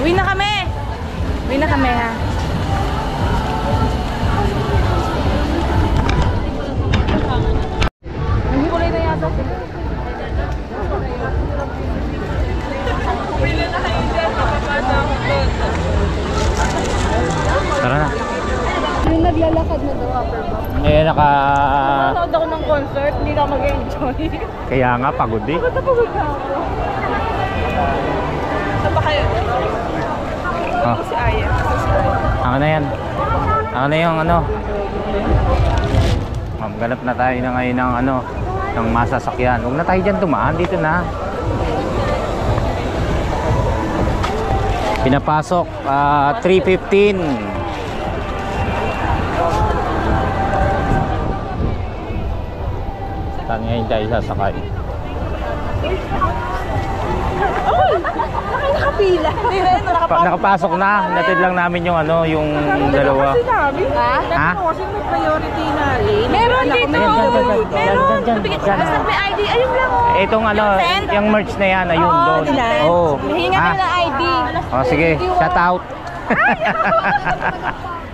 Uwi na kami! Uwi na kami ha. Naghiwalay na yata sila. Tara na. Yung naglalakad na daw upper box. Eh, Nanood ako ng concert, hindi na mag-enjoy. Kaya nga, pagod eh. Pagod na ako. Saan ba kayo? Oh. Si Aya. Ako na yan. Ako na yung ano. Maghanap na tayo na ngayon ng ano, ng masasakyan. Huwag na tayo dyan dumaan. Dito na. Pinapasok 3:15. Saan ngayon tayo sasakay? Nakapila. Nakapasok na. Natid lang namin yung ano, yung dalawa. Ha? Kasi may priority na lane. Meron dito. Meron. Basta may ID. Ayun lang. Itong ano, yung merch na yan, ayun doon. Oo. Hinga na ng ID. Oh, sige, shout out.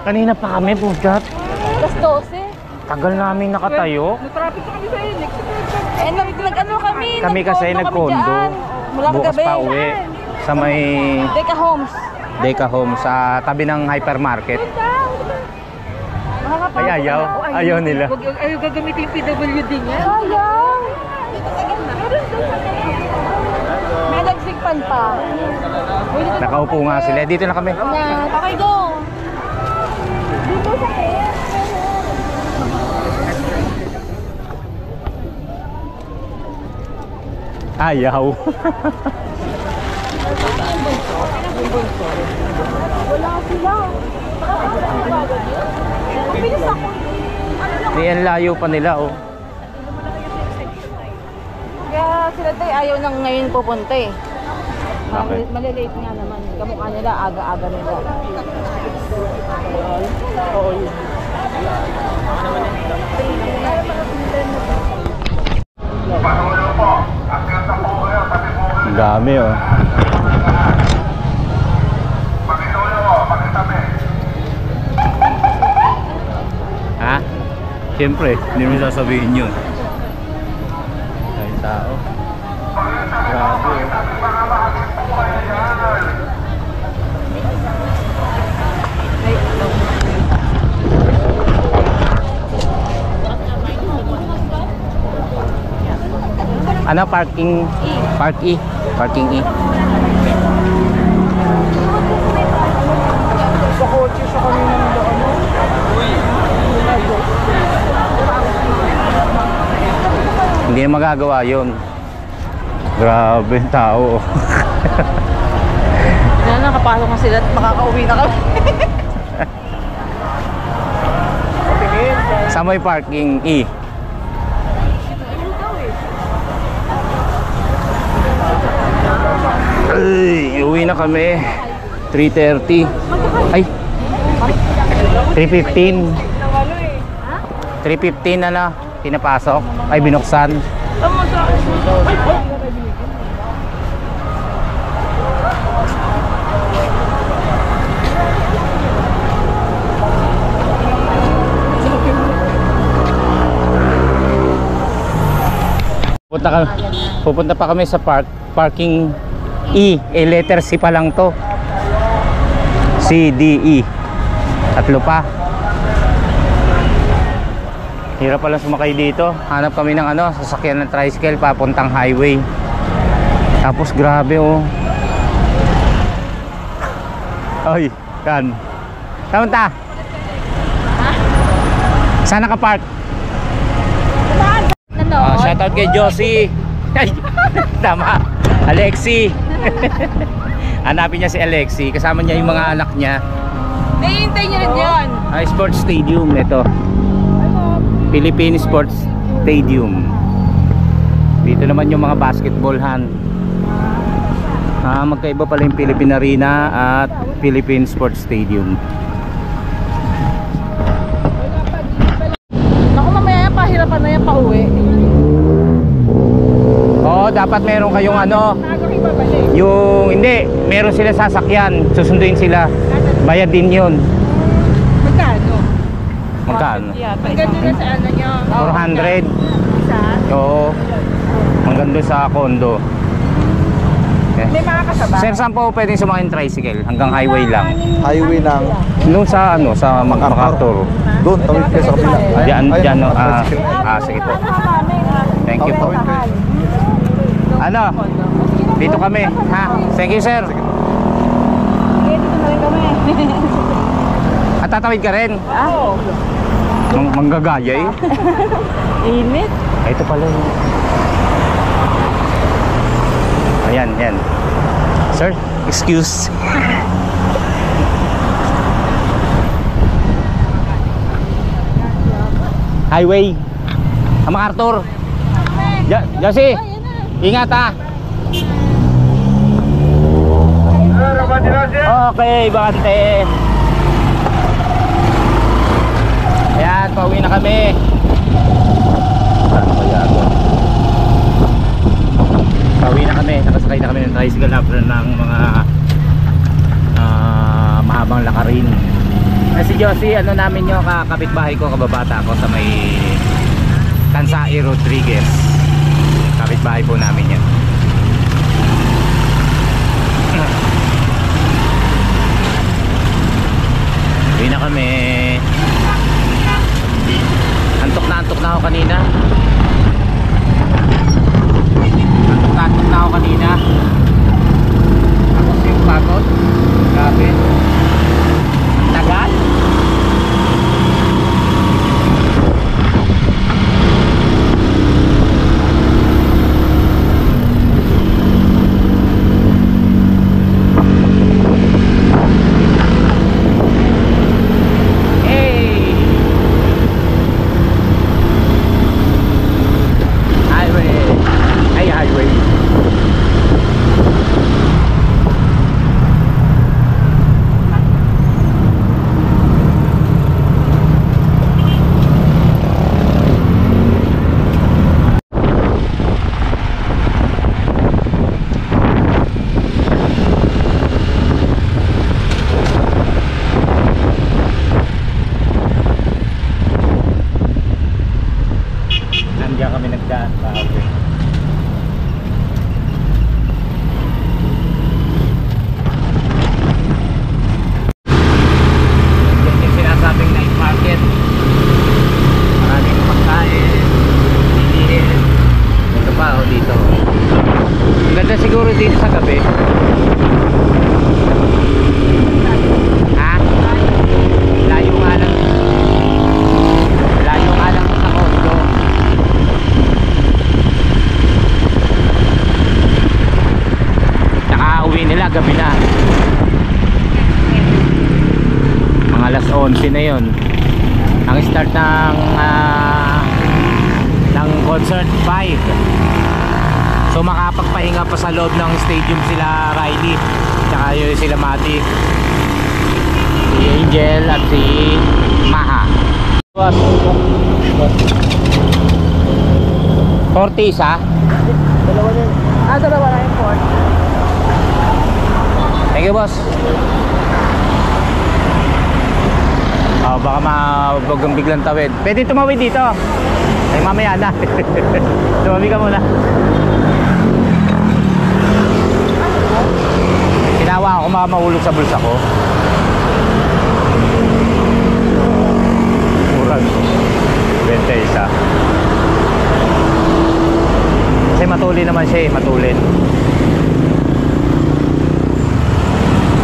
Kanina pa kami, pugat. Alas 12. Tagal namin nakatayo. Natrapit kami sa Inex. Eh, nag-ano kami. Kami kasi nagkondo. Bukas pa uwi. Sa may Deca Homes. Deca Homes, sa tabi ng hypermarket. Ay, ayaw. Ayaw nila. Ayaw gagamitin yung PWD niya. Ayaw. May nagsigpan pa. Nakaupo nga sila. Dito na kami. Okay, go. Dito sa air. Ayaw. Wala sila. Bilis ako. Yan, layo pa nila, oh. Kaya sila tayo ayaw nang ngayon pupunta eh. Bakit? Malilate nga naman. Kamukha nila, aga-aga nila. Ang dami, oh. Ha? Siyempre, hindi mo sasabihin yun. Ay, tao. Grabe, oh. Ano, parking? Park E. Parking E. Sa kotse, sa kanina ng ano? Hindi na magagawa yun. Grabe, tao. Kaya nakapasok na sila at makakauwi na kami. Sa may parking E. Ay, uwi na kami. 3:30. Ay. 3:15. 3:15 na na. Pinapasok. Ay, binuksan. Pupunta pa kami sa parking E. Letter C pa lang to. C, D, E. Tatlo pa. Hirap pala sumakay dito. Hanap kami ng ano, sasakyan ng tricycle papuntang highway. Tapos grabe, oh. Oy, kan. Saan ta? Saan nakapark? Shoutout kay Josie. Ay, tama. Alexi. Hanapin niya si Alexi. Kasama niya yung mga anak niya. Nahihintay niyo rin yun. Sports Stadium ito. Philippine Sports Stadium. Dito naman yung mga basketballhan. Magkaiba pala yung Philippine Arena at Philippine Sports Stadium. Naku, mamaya pahirapan na yan pa uwi. Oo, dapat meron kayong ano, Naga kayo babalik. yung hindi, meron sila sasakyan, susunduin sila. Bayad din yun. Magkano? Magkano? Ang ganda na sa ano nyo. 400. Isa? Oo. Maganda sa condo. May mga kasabay. Sir, saan po pwedeng sumakay ng tricycle? Hanggang highway lang. Highway ng Doon sa ano, sa MacArthur. doon, tawid kayo sa kabila. Diyan, diyan, no? tricycle na yun. Sige po. Thank you po. Tawid kayo. Ano? Dito kami, ha? Thank you, sir. Sige, dito na rin kami. At tatawid ka rin? Oo. Manggagaya eh. Init. Ito pala yun. Ayan, yan. Sir, excuse. Highway. MacArthur. Josie, ingat ha. Okay, bakante. Ayan, pauwi na kami. Saan kaya ako? Pauwi na kami, nakasakay na kami ng tricycle after ng mga mahabang lakarin. Si Josie, ano namin yung kapitbahay ko, kababata ko sa may Kansai Rodriguez. Kapitbahay po namin yan. Pauwi na kami. Antok na ako kanina. Antok na ako kanina. Tapos yung pagod. Grabe. Tagal. Nandiyan kami nagdaan sa highway. Yan yung sinasabing night market. Maraming pagkain, bilihin. Ito pa o dito. Ganda siguro dito sa gabi. Ha? Layo nga lang. Layo nga lang sa condo. Uwi nila gabi na, mga alas 11 na yon ang start ng concert 5. So makapagpahinga pa sa loob ng stadium sila Riley tsaka yun sila Mati, si Angel at si Maha. 40 isa? Dalawa niyan. Dalawa na yung port. Thank you, boss. Baka mabog ang biglang tawid. Pwede tumawid dito. Ay, mamaya na. Tumabi ka muna. Kinawa ako, baka mahulog sa bulsa ko. Murag 21. Kasi matulin naman siya eh, matulin.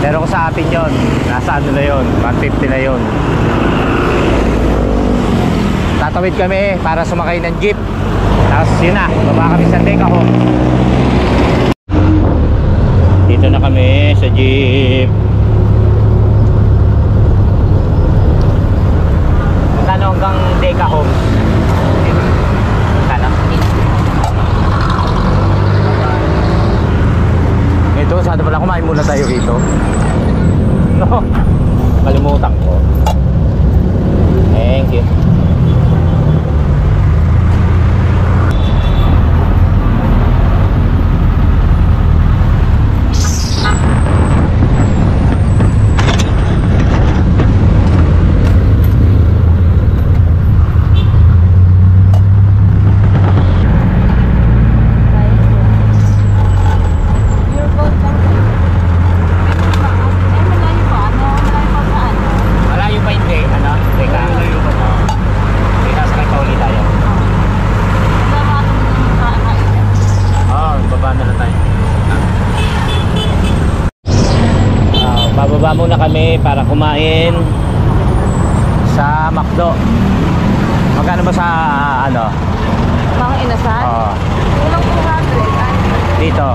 Pero kung sa atin yon, nasa ano na yon, 150 na yon. Tatawid kami para sumakay ng jeep. Tapos yun na, baba kami sa Dekahome. Dito na kami sa jeep. Magkano hanggang Dekahome? Magkano? kalsada pala, kumain muna tayo rito. No, kalimutan ko. Thank you. Malayo pa hindi, ano? Teka. Teka, sakay pa ulit tayo. Oo, baba na lang tayo. Bababa muna kami para kumain sa McDo. Magkano ba sa ano? Mga inasal? Oo. Kulang 200. Dito.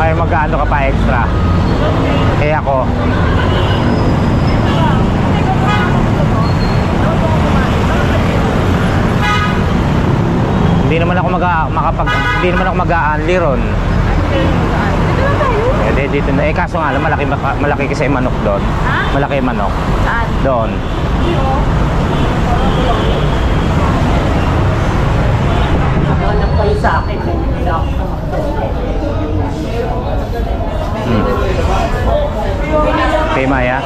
Ay magkano ka pa extra? Kaya ako. Hindi naman ako hindi naman ako mag-a-unli ron. Dito na. Kaso nga lang, malaki kasi yung manok doon. Ha? Malaki yung manok. Saan? Doon. Alam kayo sa akin. Okay, Maya?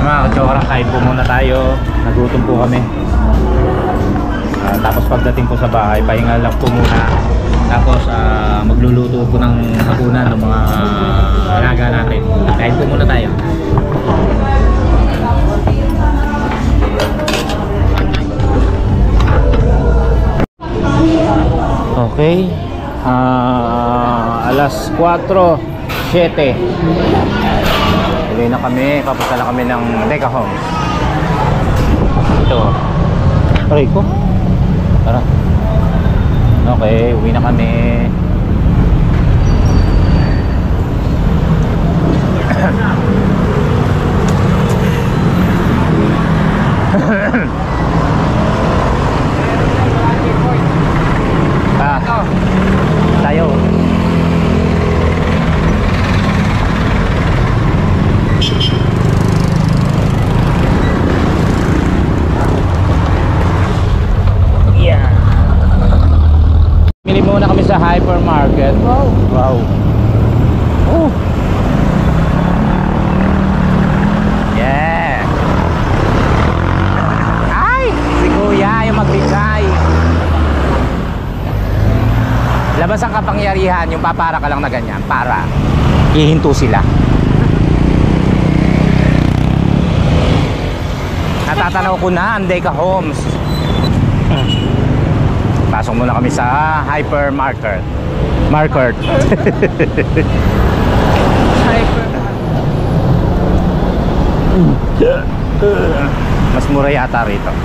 Mga katsokara, kain po muna tayo. Nagutom po kami. Tapos pagdating po sa bahay, pahinga lang po muna. Tapos magluluto po ng hapunan ng mga alaga natin. Kain po muna tayo. Okay. Alas 4:07. Uwi na kami. Papunta na kami ng Deca Homes. Ito. Aray ko. Tara. Okay, uwi na kami. Tayo. Bili muna kami sa hypermarket. Wow. Wow. Oh. Yeah. Ay, si Kuya yung magbigay. Labas ang kapangyarihan, yung papara ka lang na ganyan. Para hihinto sila. Natatanaw ko na ang Deca Homes. Pasok muna kami sa hypermarket. Market. Mas mura yata rito.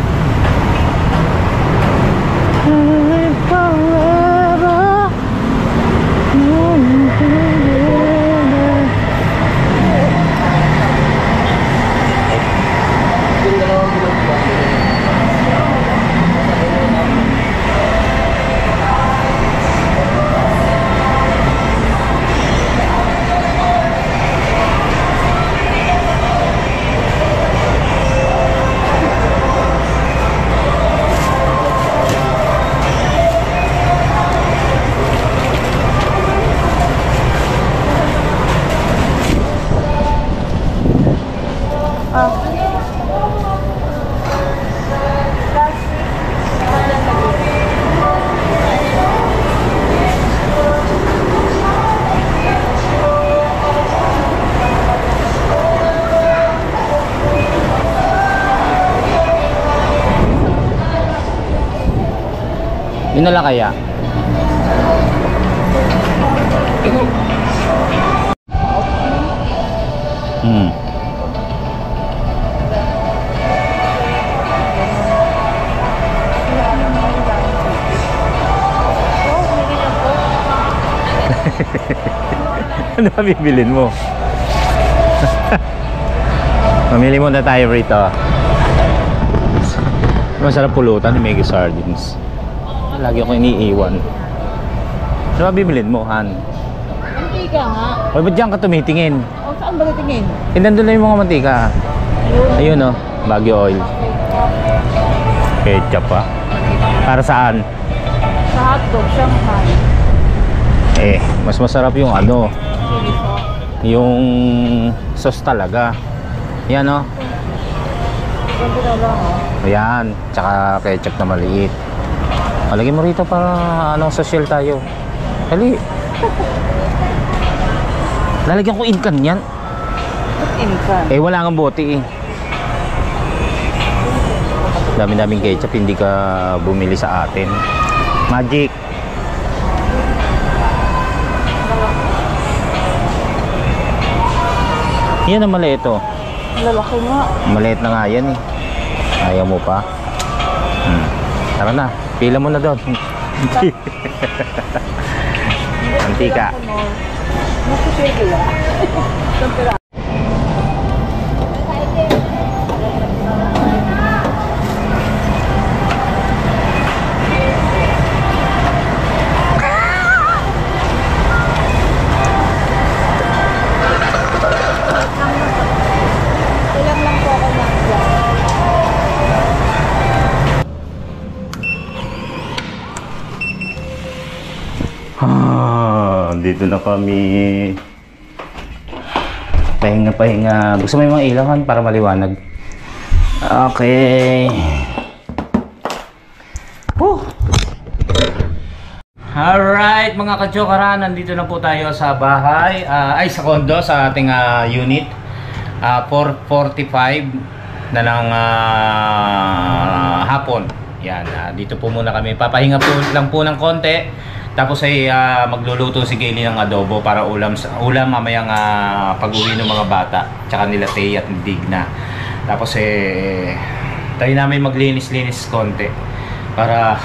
Yun na lang kaya. Ano ba bibilin mo? Mamili muna tayo rito. Masarap pulutan ni Mega Sardines. Lagi ako iniiwan. Ano ba bibilin mo, Han? Mantika nga. Hoy, ba't diyan ka tumitingin? O, saan ba titingin? Nandun na yung mga mantika. Ayun oh, Baguio oil. Ketchup pa. Para saan? Sa hotdog, Shanghai. Mas masarap yung ano, Chili sauce. yung sauce talaga. Yan oh. Ganito na lang, oh. Ayan, tsaka ketchup na maliit. Lagyan mo rito para ano, social tayo. Dali. Lalagyan ko inkan yan. Inkan. Wala kang bote eh. Dami-daming ketchup, hindi ka bumili sa atin. Magic. Yan ang maliit oh. Lalaki nga. Maliit na nga yan eh. Ayaw mo pa. Tara na, pila mo na doon. Antika. Nasa-share ko lang. Siyempre. Ilang lang po ako ng Dito na kami. Pahinga. Gusto mo yung mga ilawan para maliwanag? Okay. Alright mga kajokaran, nandito na po tayo sa bahay, sa condo, sa ating unit. 4:45 na ng hapon. Yan, dito po muna kami. Papahinga po lang po ng konti. Tapos ay magluluto si Kaylee ng adobo para ulam mamayang pag-uwi ng mga bata. Tsaka nila Tay at Digna. Tapos tayo namin maglinis-linis konti para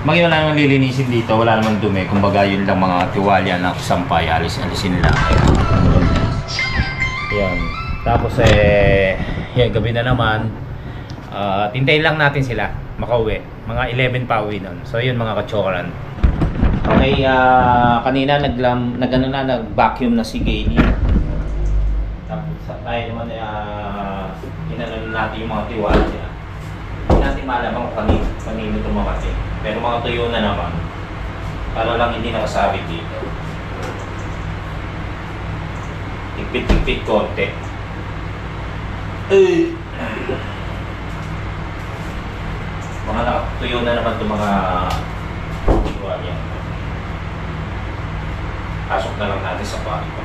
wala namang lilinisin dito, wala namang dumi. Kumbaga yun lang mga tiwalya na sampay, alisin lang. Yan. Tapos yan, gabi na naman. Tintayin lang natin sila makauwi. Mga 11 pa uwi nun. So yun mga kachokaran. Okay, kanina nag-vacuum na si Kaylee. Tapos tayo naman inanon natin yung mga tiwalya. Hindi natin malaman kung kanino tumakati. Pero mga tuyo na naman. Para lang hindi nakasabit dito. Tigpit-tigpit konti. Mga nakatuyo na naman itong mga tiwalya. Pasok na lang natin sa kwarto.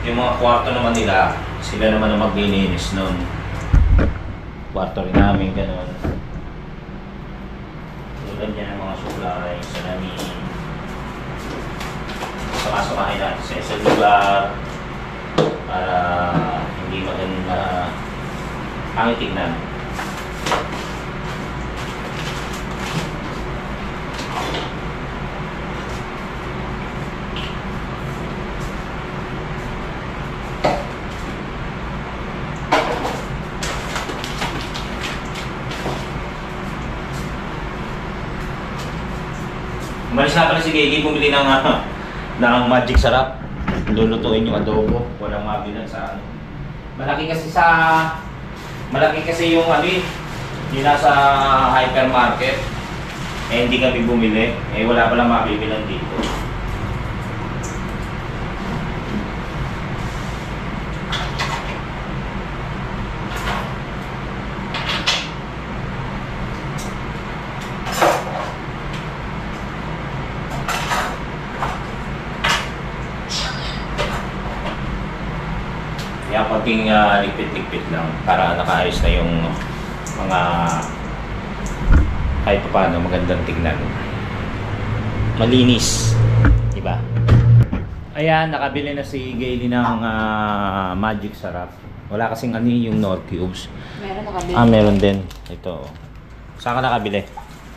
Yung mga kwarto naman nila, sila naman ang maglilinis nun. Kwarto rin namin, gano'n. Tulad niya ng mga supply, salamin. Saka-sakain natin sa isang lugar para hindi maganda ang tignan. Umalis na pala si Kaylee, bumili ng magic sarap. Lulutuin yung adobo. Walang mabilan sa ano. Malaki kasi yung yung nasa hypermarket. Hindi kami bumili. Wala palang mabibilan dito. Kaya konting ligpit-ligpit lang para nakaayos na yung mga kahit pa paano magandang tignan. Malinis, di ba? Ayan, nakabili na si Gayle ng Magic Sarap. Wala kasing ano yung Nor Cubes. Meron nakabili. Meron din. Ito. Saan ka nakabili?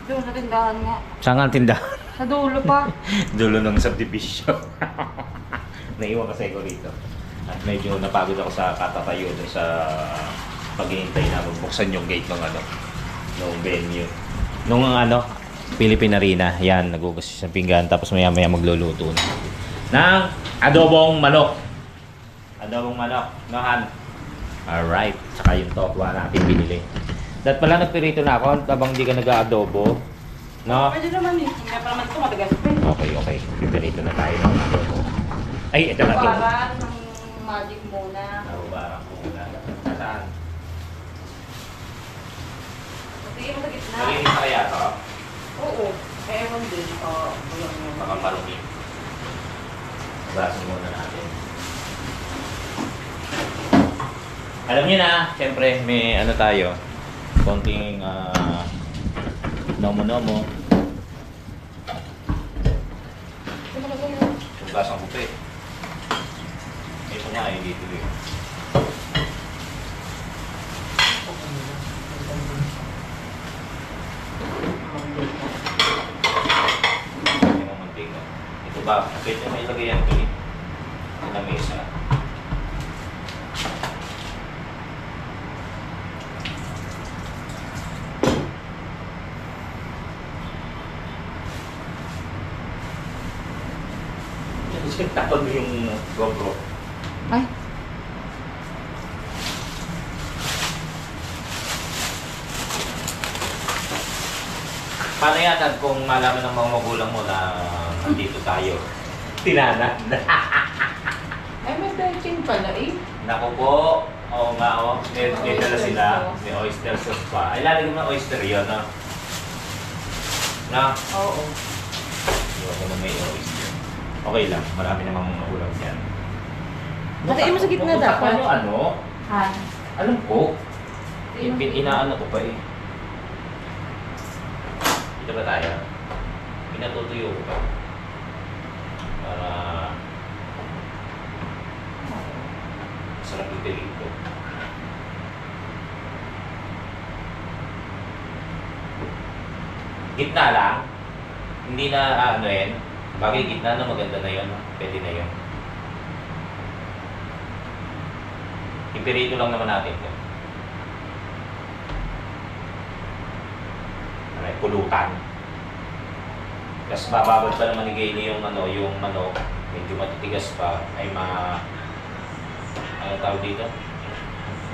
Doon sa tindahan nga. Saan ka ang tindahan? Sa dulo pa. Dulo ng subdivision. Naiwan kasi ako rito. At medyo napagod ako sa katatayo doon sa paghihintay na magbuksan yung gate ng ano, ng venue. Nung ano, Philippine Arena. Yan, nagugas siya ng pinggan. Tapos maya-maya magluluto na. Ng adobong manok. Adobong manok. Nohan. Alright. Saka yung tokwa natin binili. Dahil pala nagpirito na ako habang hindi ka nag-adobo. No? Pwede naman eh. Hindi pa naman ito matagas pa eh. Okay, okay. Pipirito na tayo ng adobo. Ay, ito na ito. Para ng magic muna. Nahubarang ko muna. Saan? Sige mo sa gitna. Malinis na kaya ito? Oo. Ewan din. Oo. Baka parumi. Basin muna natin. Alam niyo na, siyempre may ano tayo. Konting nomo-nomo. Tugas ang bupe. Ito nga eh, dito eh. Yung mantika. Ito ba? Pwede may ilagay yan ito eh. Sa mesa. Tapos mo yung GoPro. Ay. Paano yan at kung malaman ng mga magulang mo na nandito tayo? Tinanan. Ay, may benching pala eh. Naku po. Oo nga o. May dala sila. May oyster sauce pa. Ay, lalagyan mo ng oyster yun, no? No? Oo. Iwan ko na may oyster. Okay lang. Marami namang magulang yan. Natain mo sa gitna dapat. Paano ano? Ha? Alam ko. Inaano ko pa eh. Dito ba tayo? Pinatutuyo ko pa. Para sarap yung dito. Gitna lang. Hindi na ano yan. Bagay gitna na maganda na yun. Pwede na yun. Ipirito lang naman natin ito. Alright, pulutan. Tapos bababad pa naman ni Gayle yung ano, yung manok. Medyo matitigas pa. Ay ano tawag dito?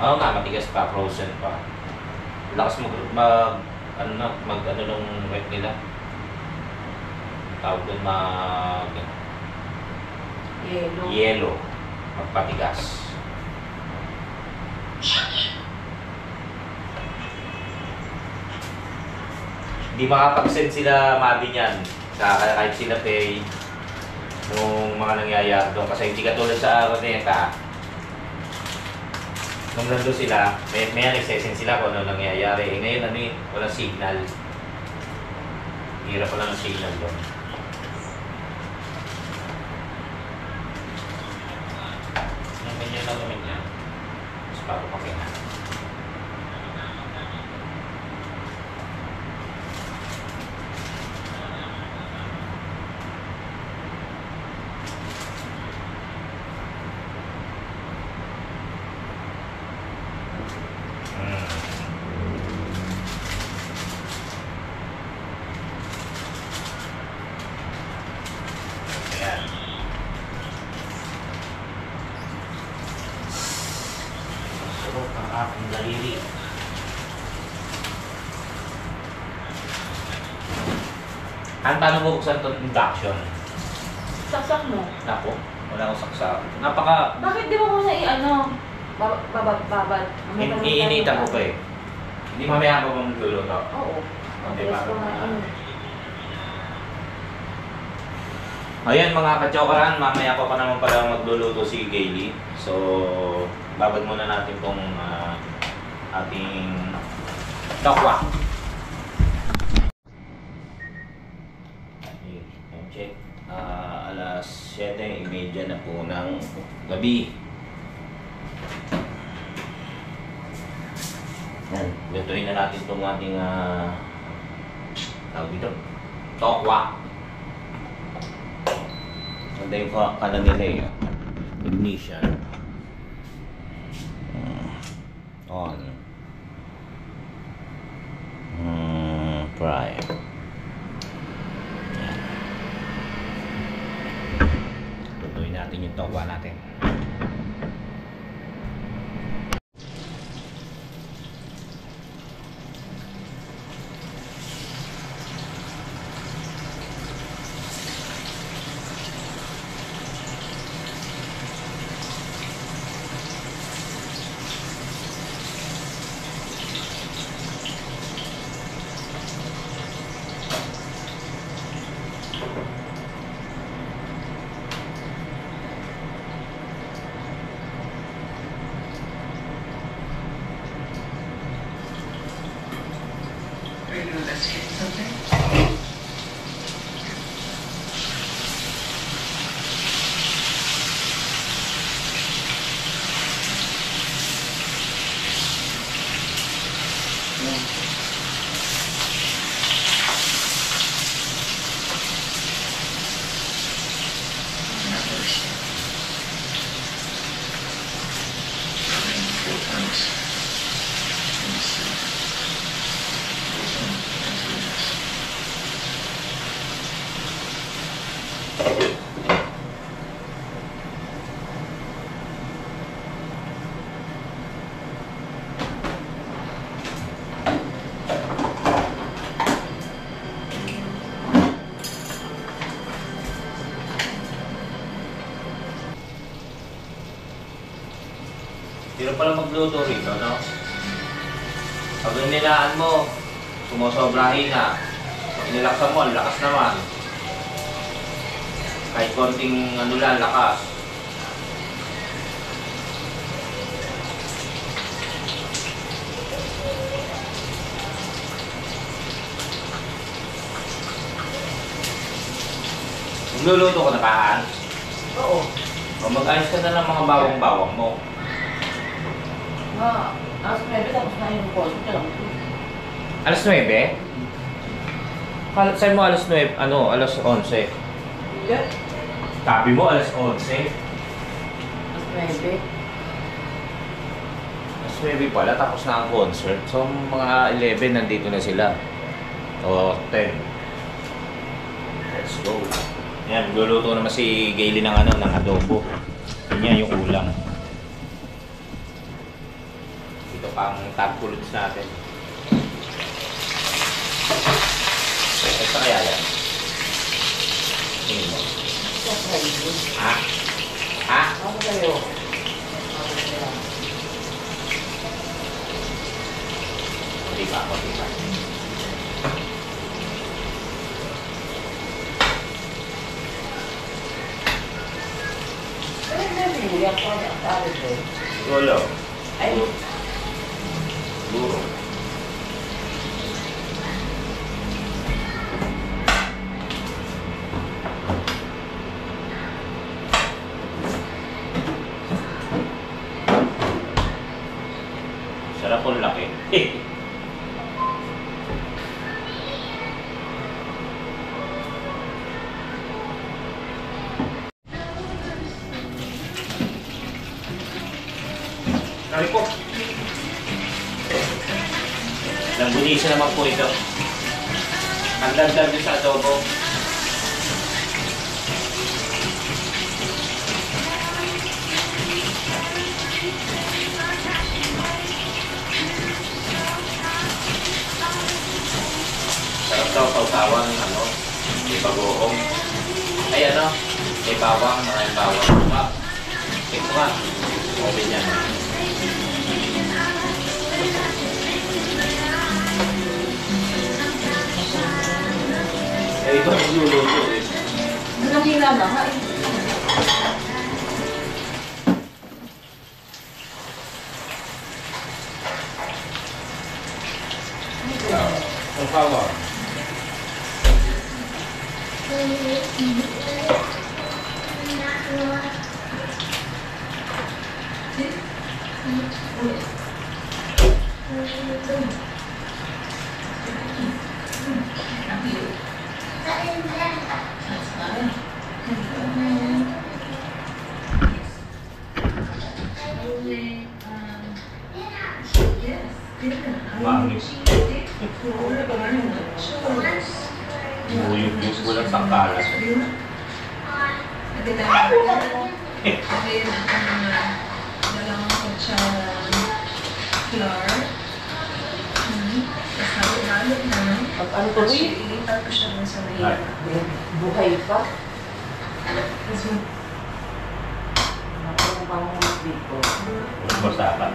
Oo nga, matigas pa, frozen pa. Lakas mag ano nung rep nila. Tawag doon yelo. Magpatigas. Hindi makapag-send sila Mabi niyan. Kahit sila pay nung mga nangyayari doon. Kasi hindi katulad sa Araneta. Nung nandun sila, may nagsesend sila kung ano nangyayari. Eh ngayon ano walang signal. Hirap pala ng signal doon. Yung ganyan lang naman yan. Tapos bago pakina. Aking daliri. Paano mo buksan itong induction? Saksak mo. Nako, wala akong saksak. Napaka... Bakit di mo muna i-ano? Babad. Iinitan ko pa eh. Hindi mamaya ako bang magluluto. Oo. Hindi Yes, pa. kumain. Ayan mga kachokaran, mamaya pa naman pala magluluto si Gayle. So, babad muna natin tong ating tokwa. Check. Alas 7:30 9:30 na po ng gabi. Yan, lutuin na natin itong ating tawag dito, tokwa. Ganda yung kanan nila eh. Ignition. On. Fry. Yan. Lutuin natin yung tokwa natin. Pero pala magluto rito, no? Pag nilaan mo, sumusobrahin na. Pag nilaksan mo, ang lakas naman. Kahit konting ano lang, lakas. Magluluto ko na paan? Oo. O mag-ayos ka na ng mga bawang-bawang mo. Alas 9 tapos na yung concert. Alas 9? Sa'yo mo alas 9, alas 11. Yeah. Sabi mo alas 11. Alas 9. Alas 9 pala, tapos na ang concert. So mga 11 nandito na sila. O 10. Let's go. Yan, luluto naman si Gayle ng ng adobo. Yan yung ulam. Ito pang tagpulots natin. Ito kaya yan. Tingin mo. Ha? Ha? Ako kayo. Hindi pa. Yang kau nak tahu tu. Golo. Ay, Buro. Sarap po laki. Kali po. Langgunisan naman po ito. Ang dagdag din sa adobo. Sarap daw pautawan may bagoong. Ay may bawang, maraming bawang. Ito nga, oven yan. Ito ang magluluto eh. nakila na ha. Ang power. Yung kulang sa kalas. Dalawang kutsara flour. Tapos halo na. Pag ano to rin? Ilipat ko siya dun sa may Buhay pa. Tapos Nakong pangunod dito. Basta pa.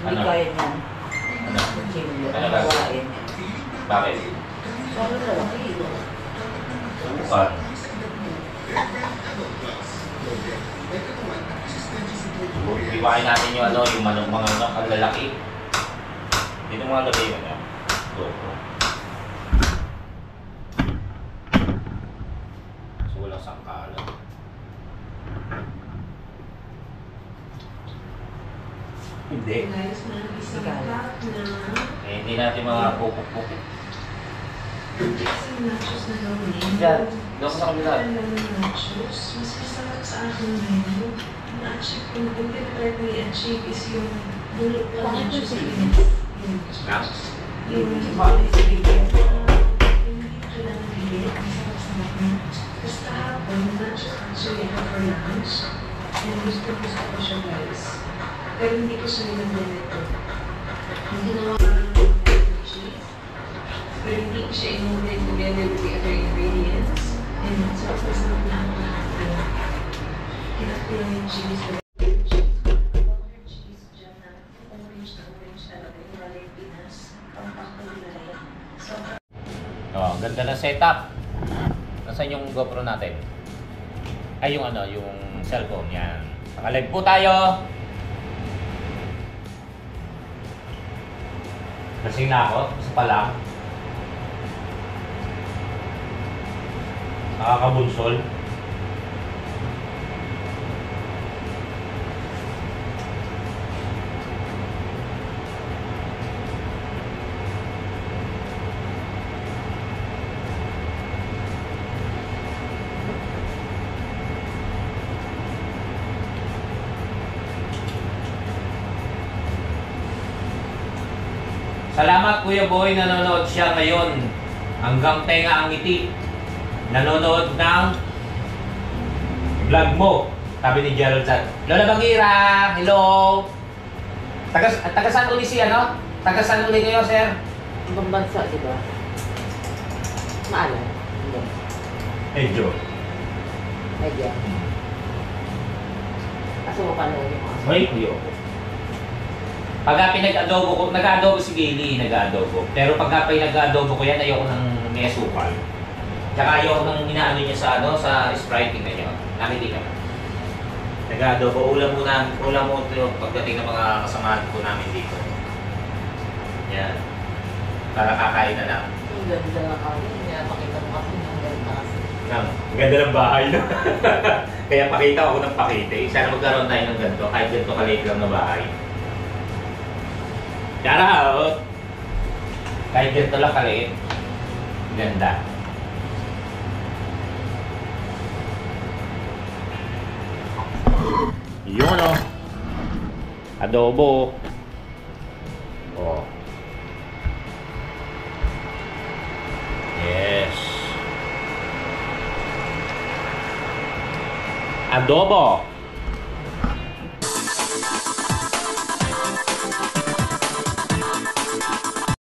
Hindi kaya niyan. Ano? Hindi Ano ba? kawain. Bakit? Sabi na lang, hilo. Bukan. Iwain natin yung ano, yung manok mga ano, ang lalaki. Dito mga lagay yun, ano? Doko. So, walang sangkalan. Hindi. nice na isang pack na Eh, hindi natin mga pupuk-pupuk. isang nachos na gawin. Yan. Doon sa kabila. Nachos, mas masarap sa akin ngayon. Na-achieve ko, yung prepare ko i-achieve is yung bulot na nachos sa Pinas. Na? Yung Sige. hindi ko lang nabili, ang sarap-sarap na. Tapos kahapon, nachos actually ako for lunch. And gusto ko siya guys. Pero hindi ko siya nilagyan ito. Hindi naman parang cheese. Pero hindi ko siya inulit together with the other ingredients. And so, masarap na ang lahat. Kinap ko lang yung cheese. Cheese dyan na orange talaga. Yung Raleigh Pinas. Pampakto nila yan. So, Oh, ganda ng setup. Nasaan yung GoPro natin? Ay, yung ano, yung cellphone. Yan. Nakalive po tayo. Lasing na ako. Isa pa lang. Nakakabunsol. Salamat Kuya Boy, nanonood siya ngayon. Hanggang tenga ang ngiti. Nanonood ng vlog mo. Sabi ni Gerald San. Lola Bagira, hello. Taga saan uli si ano? Taga saan uli kayo, sir? Ibang bansa, di ba? Maalam. Hindi. Medyo. Medyo. Kaso mo pa yung mga. May kuyo. Pagka pinag-adobo ko, nag-adobo si Gailey, nag-adobo. Pero pagka pinag-adobo ko yan, ayoko ng may asukal. Tsaka ayoko nang inaano niya sa ano, sa Sprite, tingnan niyo. Nakikita ka. Nag-adobo, ulam mo ito pagdating ng mga kasamahan ko namin dito. Yan. Para kakain na lang. Ang ganda na kami. Kaya pakita mo kasi ang ganda kasi. Ang ganda ng bahay, no? Kaya pakita ako ng pakita. Sana magkaroon tayo ng ganito, kahit ganito kaliit lang na bahay. Shoutout! Kahit ganito lang kaliit. Ganda. Yun o. Adobo. Oh. Yes. Adobo.